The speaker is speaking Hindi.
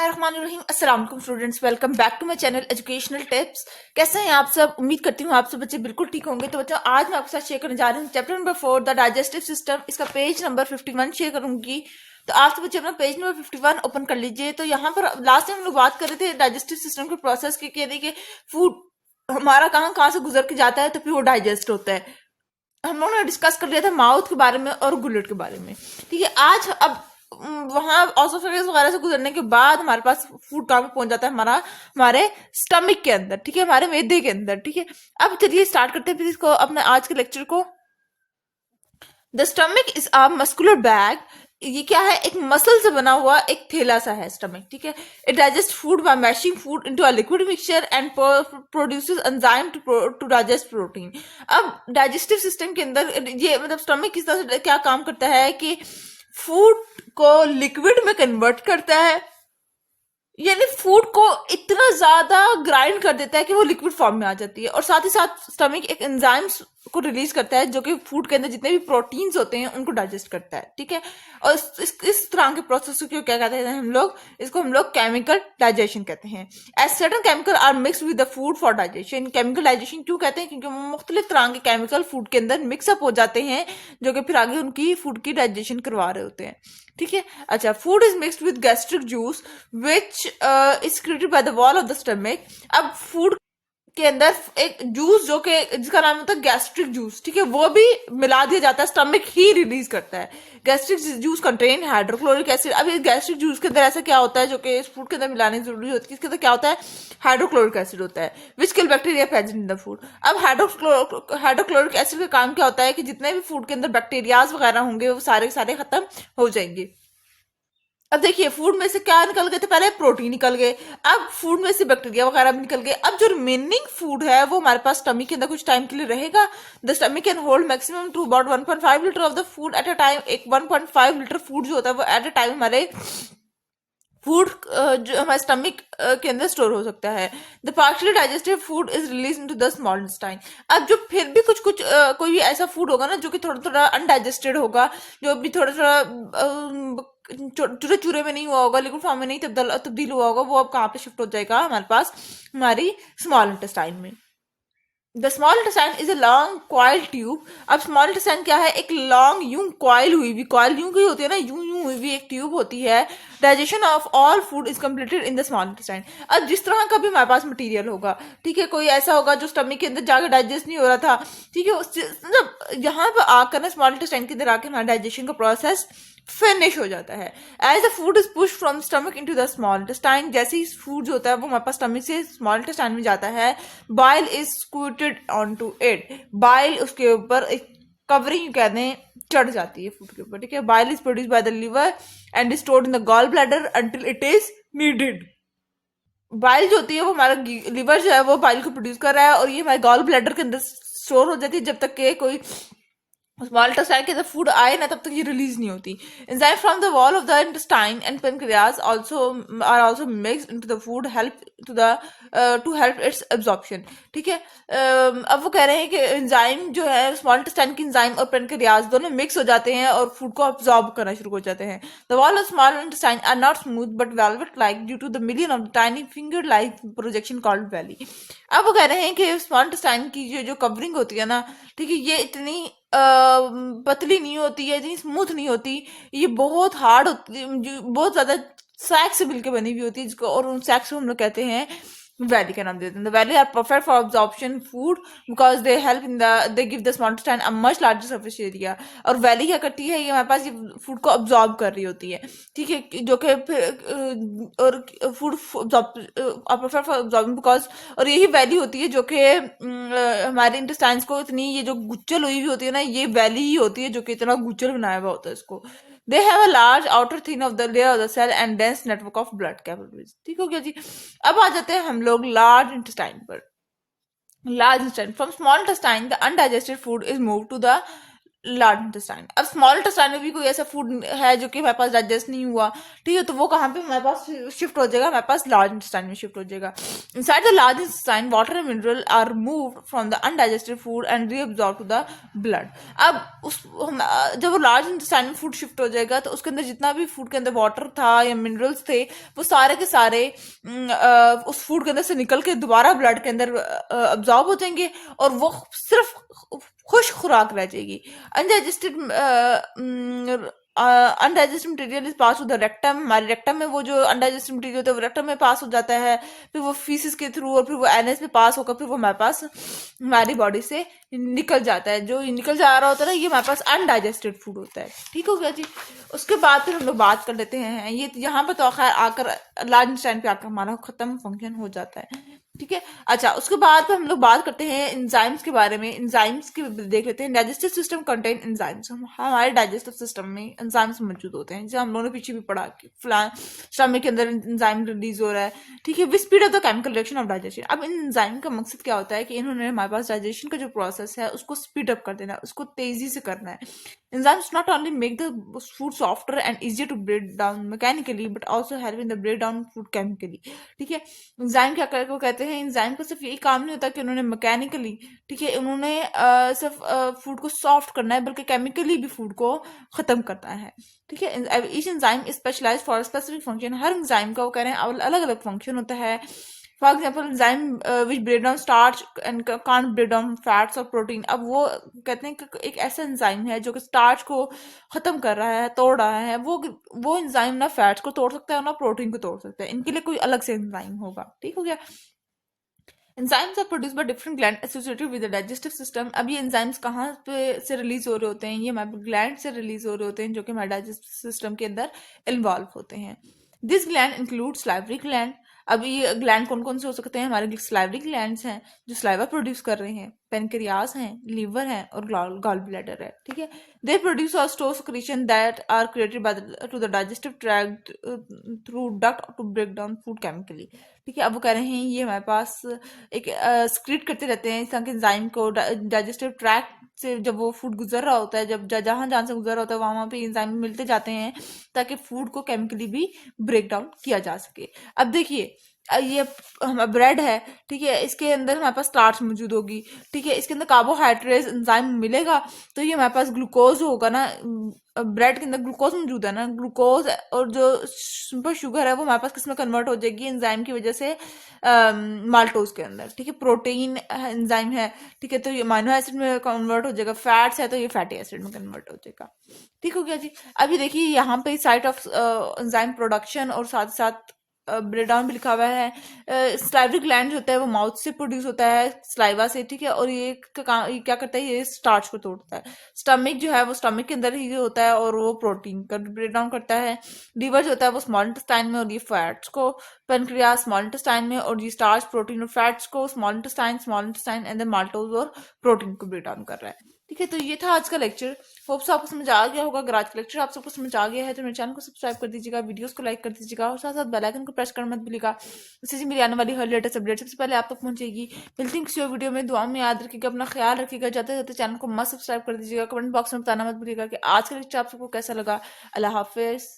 बिस्मिल्लाहिर्रहमानिर्रहीम। अस्सलाम वालेकुम students, welcome back to my channel educational tips. कैसे हैं आप सब? उम्मीद करती हूँ आप सब बच्चे बिल्कुल ठीक होंगे। तो बच्चों, आज मैं आपके साथ शेयर करने जा रही हूँ chapter number 4 the digestive system. इसका पेज नंबर 51 शेयर करूंगी। तो आप सब बच्चे अपना पेज नंबर 51 ओपन कर लीजिए। तो यहाँ पर लास्ट टाइम हम लोग बात कर रहे थे डाइजेस्टिव सिस्टम के प्रोसेस की, यानी कि फूड हमारा कहाँ कहाँ से गुजर के जाता है तो फिर वो डाइजेस्ट होता है। हम लोगों ने डिस्कस कर लिया था माउथ के बारे में और गुलेट के बारे में। ठीक है, आज अब वहां ऑसोफेगस वगैरह से गुजरने के बाद हमारे पास फूड कहाँ पे पहुंच जाता है? हमारे स्टमक के अंदर। ठीक है, हमारे मैदे के अंदर। ठीक है, अब चलिए स्टार्ट करते हैं फिर इसको, अपने आज के लेक्चर को। The stomach is a muscular bag. ये क्या है? एक मसल से बना हुआ एक थैला सा है स्टमक। ठीक है, it digest food by mashing food into a liquid mixture and produces enzyme to digest protein. अब डाइजेस्टिव सिस्टम के अंदर ये मतलब स्टमक किस तरह से क्या काम करता है कि फूड को लिक्विड में कन्वर्ट करता है, यानी फूड को इतना ज्यादा ग्राइंड कर देता है कि वो लिक्विड फॉर्म में आ जाती है। और साथ ही साथ स्टमक एक एंजाइम्स को रिलीज करता है जो कि फूड के अंदर जितने भी प्रोटीन्स होते हैं उनको डाइजेस्ट करता है। ठीक है, और इस तरह के प्रोसेस को क्या कहते हैं हम लोग? इसको हम लोग केमिकल डाइजेशन कहते हैं। As certain chemical are mix with the food for digestion. Chemical digestion क्यों कहते हैं? क्योंकि मुख्तलिफ तरह के केमिकल फूड के अंदर मिक्सअप हो जाते हैं जो कि फिर आगे उनकी फूड की डाइजेशन करवा रहे होते हैं। ठीक है, अच्छा, food is mixed with gastric juice which is created by the wall of the stomach. अब फूड के अंदर एक जूस जो कि जिसका नाम होता है गैस्ट्रिक जूस, ठीक है, वो भी मिला दिया जाता है, स्टमक ही रिलीज करता है। Gastric juice contain hydrochloric acid. अब इस गैस्ट्रिक जूस के अंदर ऐसा क्या होता है जो कि इस फूड के अंदर मिलाने जरूरी होती है? इसके अंदर क्या होता है? हाइड्रोक्लोरिक एसिड होता है which kill bacteria present in the food. अब हाइड्रोक्लोरिक एसिड का काम क्या होता है कि जितने भी फूड के अंदर बैक्टीरियाज वगैरह होंगे वो सारे सारे खत्म हो जाएंगे। अब देखिए, फूड में से क्या निकल गए थे? पहले प्रोटीन निकल गए, अब फूड में से बैक्टीरिया वगैरह भी निकल गए। अब जो रिमेनिंग फूड है वो हमारे पास स्टमक के अंदर कुछ टाइम के लिए रहेगा। The stomach can hold maximum to about 1.5 litre of the food at a time. एक 1.5 लीटर फूड जो होता है वो एट अ टाइम हमारे फूड जो हमारे स्टमक के अंदर स्टोर हो सकता है। The partially digested food is release into the small intestine. अब जो फिर भी कुछ कुछ कोई भी ऐसा फूड होगा ना जो कि थोड़ा थोड़ा अनडाइजेस्टेड होगा, जो भी थोड़ा थोड़ा चूरे चूरे में नहीं हुआ होगा, लिक्विड फॉर्म में नहीं तब्दील हुआ होगा, वो अब कहाँ पे शिफ्ट हो जाएगा? हमारे पास हमारी स्मॉल इंटेस्टाइन में। The small intestine is a long coil tube. अब स्मॉल इंटेस्टाइन क्या है? एक लॉन्ग यूं क्वाइल हुई भी, क्वाइल यूं की होती है ना, यूं यूं हुई भी एक ट्यूब होती है। Digestion of all food is completed in the small intestine. अब जिस तरह का भी हमारे पास मटेरियल होगा, ठीक है, कोई ऐसा होगा जो स्टमक के अंदर जाकर डाइजेस्ट नहीं हो रहा था, ठीक है, मतलब यहाँ पर आकर ना स्मॉल इंटेस्टाइन के अंदर आकर हमारा डाइजेशन का प्रोसेस फिनिश हो जाता है। As the food is push from stomach into the small intestine, जैसे ही फूड जो होता है वो हमारे पास स्टमक से स्मॉल इंटेस्टाइन में जाता है, bile is squirted onto it. Bile उसके ऊपर एक कवरिंग कहते हैं चढ़ जाती है फूड के ऊपर। ठीक है, bile is produce by the liver and is stored in the gall bladder until it is needed. Bile जो होती है वो हमारा लिवर जो है वो बाइल को प्रोड्यूस कर रहा है और ये हमारे गॉल ब्लैडर के अंदर स्टोर हो जाती है जब तक के कोई स्मॉल इंटेस्टाइन के अंदर फूड आए ना तब तक ये रिलीज नहीं होती। Enzyme from the wall of the intestine and pancreas also mixed into the food help to help its absorption. ठीक है, अब वो कह रहे हैं कि एंजाइम जो है स्मॉल इंटेस्टाइन की एंजाइम और पेनक्रियाज दोनों मिक्स हो जाते हैं और फूड को अब्जॉर्ब करना शुरू हो जाते हैं। The wall of small intestine are not smooth but velvet like due to the million of tiny finger like projection called villi. अब वो कह रहे हैं कि स्मॉल इंटेस्टाइन की जो कवरिंग होती है ना, ठीक है, ये इतनी पतली नहीं होती है, इतनी स्मूथ नहीं होती, ये बहुत हार्ड होती है, बहुत ज्यादा सैक से मिलकर बनी हुई होती है, जिसको और उन सैक्स को हम लोग कहते हैं वैली का नाम देते हैं। The villi are perfect for absorption food because they help in the they give the small intestine a much larger surface area. और वैली क्या करती है? ये हमारे पास ये फूड को अब्जॉर्ब कर रही होती है। ठीक है, जो कि फिर और food perfect for absorbing because, और यही वैली होती है जो कि हमारे इंटेस्टाइन्स को इतनी, ये जो गुच्चल हुई हुई होती है ना, ये वैली ही होती है जो कि इतना गुच्चल बनाया हुआ होता है इसको। They have a large outer thin of the layer of the cell and dense network of blood capillaries. ठीक हो गया जी। अब आ जाते हैं हम लोग लार्ज इंटेस्टाइन पर। Large intestine, from small intestine the undigested food is move to the large intestine. अब स्मॉल इंटेस्टाइन में भी कोई ऐसा फूड है जो कि हमारे पास डाइजेस्ट नहीं हुआ, ठीक है, तो वो कहाँ पे हमारे पास शिफ्ट हो जाएगा, हमारे पास लार्ज इंटेस्टाइन में शिफ्ट हो जाएगा। Inside the large intestine water and mineral are moved from the undigested food and reabsorb to the blood. अब जब वो लार्ज इंटेस्टाइन में फूड शिफ्ट हो जाएगा तो उसके अंदर जितना भी फूड के अंदर वाटर था या मिनरल्स थे वो सारे के सारे उस फूड के अंदर से निकल के दोबारा ब्लड के अंदर अब्जॉर्ब हो जाएंगे और वो सिर्फ खुश खुराक रह जाएगी। Undigested undigested material is pass to the rectum. हमारे रेक्टम में वो जो अनडाइजेस्टेड मटेरियल होता है वो रेक्टम में पास हो जाता है, फिर वो फीसिस के थ्रू और फिर वो एनएस में पास होकर फिर वो हमारे पास हमारी बॉडी से निकल जाता है। जो निकल जा रहा होता है ना ये हमारे पास अनडाइजेस्टेड फूड होता है, ठीक हो गया जी। उसके बाद फिर हम लोग बात कर लेते हैं, ये यहाँ पर तो खैर आकर लार्ज इंटेस्टाइन पे आकर हमारा खत्म फंक्शन हो जाता है, ठीक है। अच्छा, उसके बाद हम लोग बात करते हैं एंजाइम्स के बारे में। एंजाइम्स की देख लेते हैं। Digestive system contain enzymes. हमारे डाइजेस्टिव सिस्टम में एंजाइम्स मौजूद होते हैं, जैसे हम लोगों ने पीछे भी पढ़ा कि फलां स्टमक के अंदर एंजाइम रिलीज हो रहा है, ठीक है, with speed of the chemical reaction of digestion. अब इन एंजाइम का मकसद क्या होता है कि इन्होंने हमारे पास डाइजेशन का जो प्रोसेस है उसको स्पीड अप कर देना है, उसको तेजी से करना है। Enzymes not only make the food softer and easier to break down mechanically, but also help in the breakdown of food chemically, ठीक है। एंजाइम क्या करके वो कहते हैं, एंजाइम का सिर्फ यही काम नहीं होता कि उन्होंने मैकेनिकली, ठीक है, उन्होंने सिर्फ फूड को सॉफ्ट करना है बल्कि केमिकली भी फूड को खत्म करना है, ठीक है। Each enzyme specialise for specific function. हर एंजाइम का वो कह रहे हैं अलग अलग फंक्शन होता है। For example enzyme which break down starch and can't break down fats और प्रोटीन। अब वो कहते हैं कि एक ऐसा एंजाइम है जो कि स्टार्च को खत्म कर रहा है, तोड़ रहा है। वो एंजाइम ना फैट्स को तोड़ सकता है ना प्रोटीन को तोड़ सकता है, इनके लिए कोई अलग से एंजाइम होगा, ठीक हो गया। Enzymes are produce by different gland associated with the digestive system. अब ये एंजाइम्स कहाँ पे से रिलीज हो रहे होते हैं, ये हमारे ग्लैंड से रिलीज हो रहे होते हैं जो कि हमारे डाइजेस्टिव सिस्टम के अंदर इन्वॉल्व होते हैं। This gland include salivary gland. अब ये ग्लैंड कौन कौन से हो सकते हैं, हमारे सलाइवरी ग्लैंड्स हैं जो सलाइवा प्रोड्यूस कर रहे हैं, पेनक्रियाज हैं, लीवर हैं और गॉल ब्लैडर है, ठीक है। दे प्रोड्यूस और store secretion that are created by to the digestive tract through duct to break down food chemically, ठीक है। अब वो कह रहे हैं ये हमारे पास एक स्क्रीट करते रहते हैं इस तरह के एंजाइम को डाइजेस्टिव ट्रैक्ट से। जब वो फूड गुजर रहा होता है, जब जहां जहां से गुजर रहा होता है वहां पे एंजाइम मिलते जाते हैं ताकि फूड को केमिकली भी ब्रेक डाउन किया जा सके। अब देखिए ये हमारा ब्रेड है, ठीक है, इसके अंदर हमारे पास स्टार्च मौजूद होगी, ठीक है, इसके अंदर कार्बोहाइड्रेट एंजाइम मिलेगा तो ये हमारे पास ग्लूकोज होगा ना। ब्रेड के अंदर ग्लूकोज मौजूद है ना, ग्लूकोज और जो सिंपल शुगर है वो हमारे पास किस में कन्वर्ट हो जाएगी, एंजाइम की वजह से माल्टोज के अंदर, ठीक है। प्रोटीन एंजाइम है, ठीक है, तो ये अमीनो एसिड में कन्वर्ट हो जाएगा। फैट्स है तो ये फैटी एसिड में कन्वर्ट हो जाएगा, ठीक हो गया जी। अभी देखिए यहाँ पे साइट ऑफ एंजाइम प्रोडक्शन और साथ साथ ब्रेक डाउन भी लिखा हुआ है। स्लाइवरी ग्लैंड जो होता है वो माउथ से प्रोड्यूस होता है, स्लाइवा से, ठीक है, और ये क्या करता है, ये स्टार्च को तोड़ता है। स्टमक जो है वो स्टमक के अंदर ही होता है और वो प्रोटीन का ब्रेक डाउन करता है। लीवर जो होता है वो स्मॉल इंटेस्टाइन में और ये फैट्स को, पेनक्रियाज स्मॉल इंटेस्टाइन में और ये स्टार्च प्रोटीन और फैट्स को small intestine and then maltose और प्रोटीन को ब्रेक डाउन कर रहा है, ठीक है। तो ये था आज का लेक्चर। होप्स आपको समझ आ गया होगा। अगर आज का लेक्चर आप सबको समझ आ गया है तो मेरे चैनल को सब्सक्राइब कर दीजिएगा, वीडियोस को लाइक कर दीजिएगा और साथ साथ बेल आइकन को प्रेस करना मत भूलिएगा, इससे मेरी आने वाली हर लेटेस्ट अपडेट सबसे पहले आप तक पहुंचेगी। मिलती हूँ किसी और वीडियो में। दुआ में याद रखिएगा, अपना ख्याल रखिएगा, जाते जाते चैनल को मत सब्सक्राइब कर दीजिएगा। कमेंट बॉक्स में बताना मत भूलिएगा कि आज का लेक्चर आप सबको कैसा लगा। अल्लाह हाफिज।